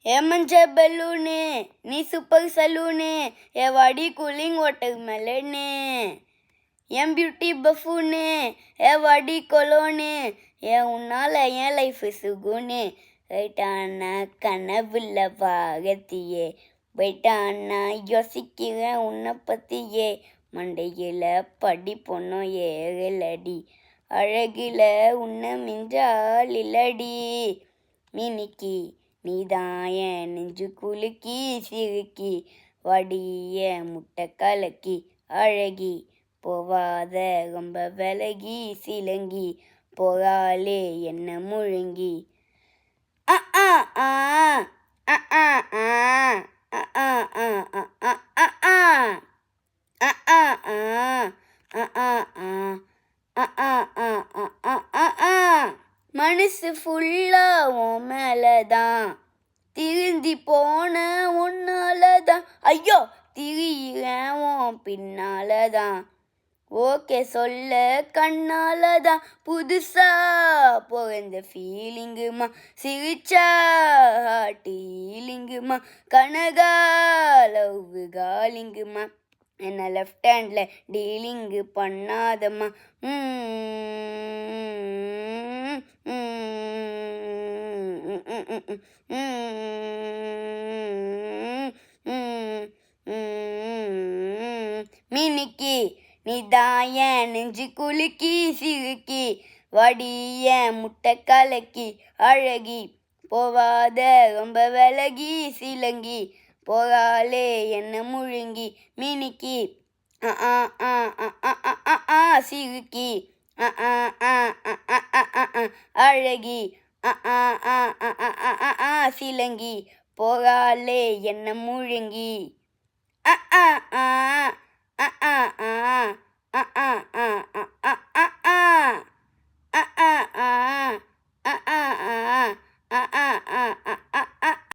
ஏ மஞ்ச பலூனு நீ super saloon ஏ வாடி கூலிங் வாட்டர் மெலனு என் பியூட்டி பஃபூனு ஏ வாடி கொலோனு ஏன் உன்னால என் லைஃப் சுகுனு ரைட்டானா கனவுல வாகத்தியே போயிட்டானா யோசிக்கிறேன் உன்னை பற்றியே மண்டையில் படி பொண்ணும் ஏறலடி அழகில் உன்னை மிஞ்சால் இல்லடி மினிக்கி நீதான் என் நெஞ்சு குலுக்கி சிறுக்கி வடிய முட்டை கலக்கி அழகி போவாத ரொம்ப விலகி சிலங்கி போகாலே என்ன முழுங்கி ஆ ஆ ஆ ஆ ஆ ஆ ஆ ஆ ஆ ஆ ஆ மனசு ஃபுல்லா உன் மேலதான் திருந்தி போன உன்னாலதான் ஐயோ திரியிறேன் உன் பின்னாலதான் ஓகே சொல்ல கண்ணாலதான் புதுசா பிறந்த ஃபீலிங்குமா சிரிச்சா ஹீலிங்குமா கனகா லவ் காலிங்குமா என்ன லெஃப்ட் ஹேண்டில் டீலிங்கு பண்ணாதம்மா மினிக்கி நீதான் என் நெஞ்சு குலுக்கி சிறுக்கி வடிய முட்டை கலக்கி அழகி போவாத ரொம்ப விலகி சிலங்கி போகாலே என்ன முழுங்கி மினிக்கி சிறுக்கி அழகி சிலங்கி போகாலே என்ன முழுங்கி ஆ ஆ ஆ ஆ ஆ ஆ ஆ ஆ